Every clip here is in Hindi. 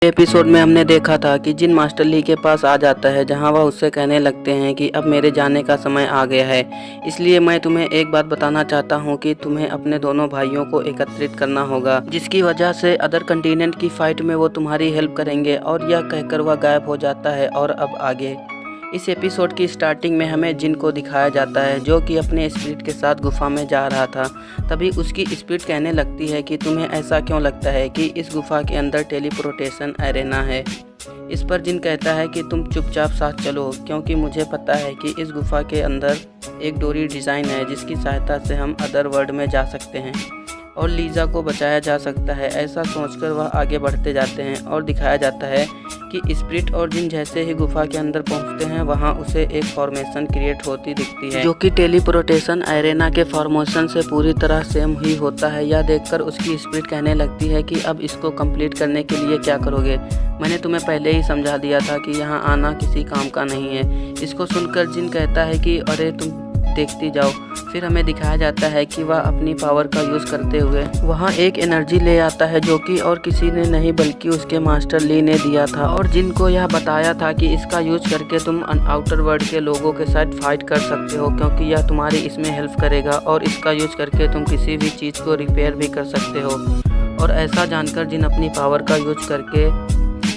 एपिसोड में हमने देखा था कि जिन मास्टर ली के पास आ जाता है, जहां वह उससे कहने लगते हैं कि अब मेरे जाने का समय आ गया है। इसलिए मैं तुम्हें एक बात बताना चाहता हूं कि तुम्हें अपने दोनों भाइयों को एकत्रित करना होगा, जिसकी वजह से अदर कंटिनेंट की फाइट में वो तुम्हारी हेल्प करेंगे। और यह कहकर वह गायब हो जाता है। और अब आगे इस एपिसोड की स्टार्टिंग में हमें जिन को दिखाया जाता है, जो कि अपने स्पिरिट के साथ गुफा में जा रहा था। तभी उसकी स्पिरिट कहने लगती है कि तुम्हें ऐसा क्यों लगता है कि इस गुफा के अंदर टेलीपोर्टेशन एरेना है। इस पर जिन कहता है कि तुम चुपचाप साथ चलो, क्योंकि मुझे पता है कि इस गुफा के अंदर एक डोरी डिज़ाइन है जिसकी सहायता से हम अदर वर्ल्ड में जा सकते हैं और लीज़ा को बचाया जा सकता है। ऐसा सोचकर वह आगे बढ़ते जाते हैं और दिखाया जाता है कि स्पिरिट और जिन जैसे ही गुफा के अंदर पहुंचते हैं, वहां उसे एक फॉर्मेशन क्रिएट होती दिखती है, जो कि टेलीपोर्टेशन एरेना के फॉर्मेशन से पूरी तरह सेम ही होता है। यह देखकर उसकी स्पिरिट कहने लगती है कि अब इसको कंप्लीट करने के लिए क्या करोगे? मैंने तुम्हें पहले ही समझा दिया था कि यहाँ आना किसी काम का नहीं है। इसको सुनकर जिन कहता है कि अरे तुम देखती जाओ। फिर हमें दिखाया जाता है कि वह अपनी पावर का यूज़ करते हुए वहाँ एक एनर्जी ले आता है, जो कि और किसी ने नहीं बल्कि उसके मास्टर ली ने दिया था। और जिनको यह बताया था कि इसका यूज करके तुम आउटर वर्ल्ड के लोगों के साथ फाइट कर सकते हो, क्योंकि यह तुम्हारी इसमें हेल्प करेगा और इसका यूज करके तुम किसी भी चीज़ को रिपेयर भी कर सकते हो। और ऐसा जानकर जिन अपनी पावर का यूज करके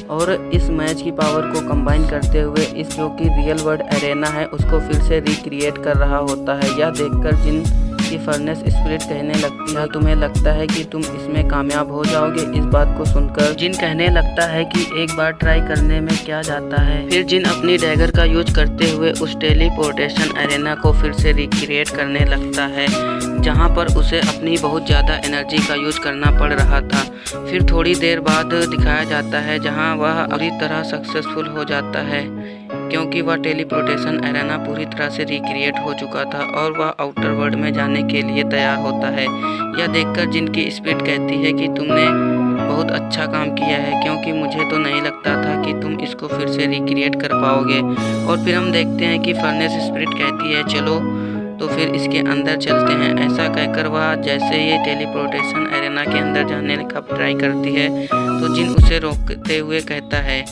और इस मैच की पावर को कंबाइन करते हुए इस जो कि रियल वर्ल्ड एरेना है उसको फिर से रिक्रिएट कर रहा होता है। यह देखकर जिन की फर्नेस स्पिरिट कहने लगती है, तुम्हें लगता है कि तुम इसमें कामयाब हो जाओगे? इस बात को सुनकर जिन कहने लगता है कि एक बार ट्राई करने में क्या जाता है। फिर जिन अपनी डैगर का यूज करते हुए उस टेलीपोर्टेशन एरेना को फिर से रिक्रिएट करने लगता है, जहां पर उसे अपनी बहुत ज़्यादा एनर्जी का यूज करना पड़ रहा था। फिर थोड़ी देर बाद दिखाया जाता है जहां वह पूरी तरह सक्सेसफुल हो जाता है, क्योंकि वह टेलीपोर्टेशन एरेना पूरी तरह से रिक्रिएट हो चुका था और वह आउटर वर्ल्ड में जाने के लिए तैयार होता है। यह देखकर जिनकी स्पिरिट कहती है कि तुमने बहुत अच्छा काम किया है, क्योंकि मुझे तो नहीं लगता था कि तुम इसको फिर से रिक्रिएट कर पाओगे। और फिर हम देखते हैं कि फर्नेस स्पिरिट कहती है चलो तो फिर इसके अंदर चलते हैं। ऐसा कहकर वह जैसे ये टेलीपोर्टेशन एरेना के अंदर जाने का ट्राई करती है, तो जिन उसे रोकते हुए कहता है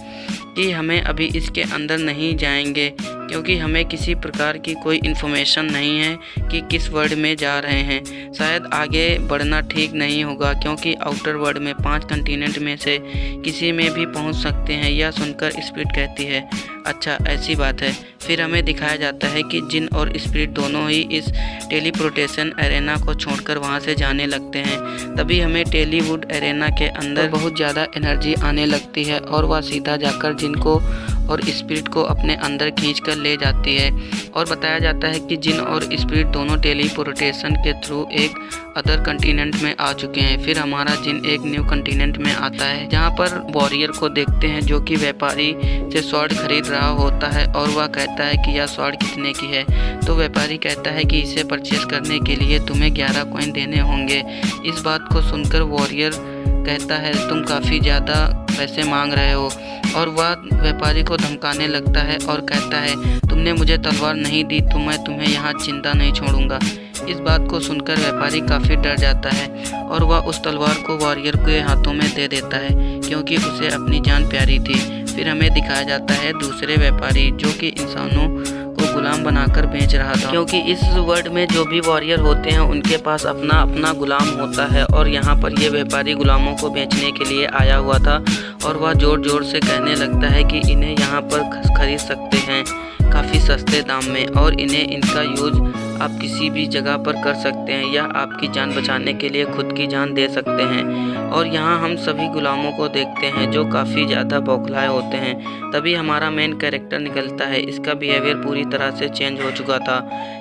कि हमें अभी इसके अंदर नहीं जाएंगे, क्योंकि हमें किसी प्रकार की कोई इन्फॉर्मेशन नहीं है कि किस वर्ल्ड में जा रहे हैं। शायद आगे बढ़ना ठीक नहीं होगा, क्योंकि आउटर वर्ल्ड में 5 कंटिनेंट में से किसी में भी पहुंच सकते हैं। यह सुनकर स्पिरिट कहती है अच्छा ऐसी बात है। फिर हमें दिखाया जाता है कि जिन और स्पिरिट दोनों ही इस टेलीपोर्टेशन एरेना को छोड़कर वहां से जाने लगते हैं। तभी हमें टेलीवुड एरेना के अंदर बहुत ज़्यादा एनर्जी आने लगती है और वह सीधा जाकर जिनको और स्पिरिट को अपने अंदर खींच कर ले जाती है। और बताया जाता है कि जिन और स्पिरिट दोनों टेलीपोर्टेशन के थ्रू एक अदर कंटिनेंट में आ चुके हैं। फिर हमारा जिन एक न्यू कंटिनेंट में आता है, जहां पर वॉरियर को देखते हैं जो कि व्यापारी से स्वॉर्ड खरीद रहा होता है और वह कहता है कि यह स्वॉर्ड कितने की है। तो व्यापारी कहता है कि इसे परचेस करने के लिए तुम्हें 11 कॉइन देने होंगे। इस बात को सुनकर वॉरियर कहता है तुम काफ़ी ज़्यादा पैसे मांग रहे हो, और वह व्यापारी को धमकाने लगता है और कहता है तुमने मुझे तलवार नहीं दी तो मैं तुम्हें यहाँ जिंदा नहीं छोड़ूंगा। इस बात को सुनकर व्यापारी काफ़ी डर जाता है और वह उस तलवार को वॉरियर के हाथों में दे देता है, क्योंकि उसे अपनी जान प्यारी थी। फिर हमें दिखाया जाता है दूसरे व्यापारी जो कि इंसानों को गुलाम बनाकर बेच रहा था, क्योंकि इस वर्ल्ड में जो भी वॉरियर होते हैं उनके पास अपना अपना गुलाम होता है। और यहाँ पर ये व्यापारी गुलामों को बेचने के लिए आया हुआ था और वह जोर जोर से कहने लगता है कि इन्हें यहाँ पर खरीद सकते हैं काफ़ी सस्ते दाम में, और इन्हें इनका यूज आप किसी भी जगह पर कर सकते हैं या आपकी जान बचाने के लिए खुद की जान दे सकते हैं। और यहाँ हम सभी गुलामों को देखते हैं जो काफ़ी ज़्यादा बौखलाए होते हैं। तभी हमारा मेन कैरेक्टर निकलता है। इसका बिहेवियर पूरी तरह से चेंज हो चुका था,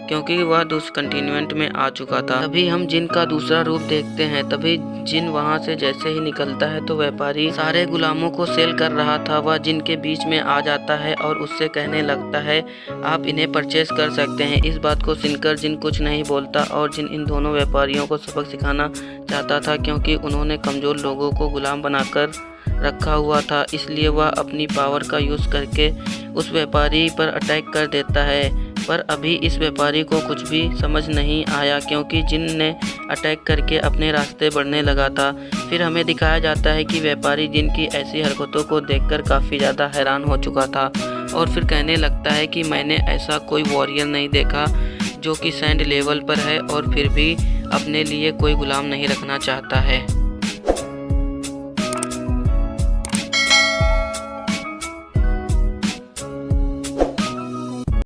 क्योंकि वह दूसरे कंटिनेंट में आ चुका था। तभी हम जिन का दूसरा रूप देखते हैं। तभी जिन वहाँ से जैसे ही निकलता है तो व्यापारी सारे गुलामों को सेल कर रहा था। वह जिन के बीच में आ जाता है और उससे कहने लगता है आप इन्हें परचेस कर सकते हैं। इस बात को सुनकर जिन कुछ नहीं बोलता और जिन इन दोनों व्यापारियों को सबक सिखाना चाहता था, क्योंकि उन्होंने कमज़ोर लोगों को गुलाम बनाकर रखा हुआ था। इसलिए वह अपनी पावर का यूज़ करके उस व्यापारी पर अटैक कर देता है, पर अभी इस व्यापारी को कुछ भी समझ नहीं आया, क्योंकि जिन ने अटैक करके अपने रास्ते बढ़ने लगा था। फिर हमें दिखाया जाता है कि व्यापारी जिन की ऐसी हरकतों को देखकर काफ़ी ज़्यादा हैरान हो चुका था और फिर कहने लगता है कि मैंने ऐसा कोई वॉरियर नहीं देखा जो कि सैंड लेवल पर है और फिर भी अपने लिए कोई गुलाम नहीं रखना चाहता है।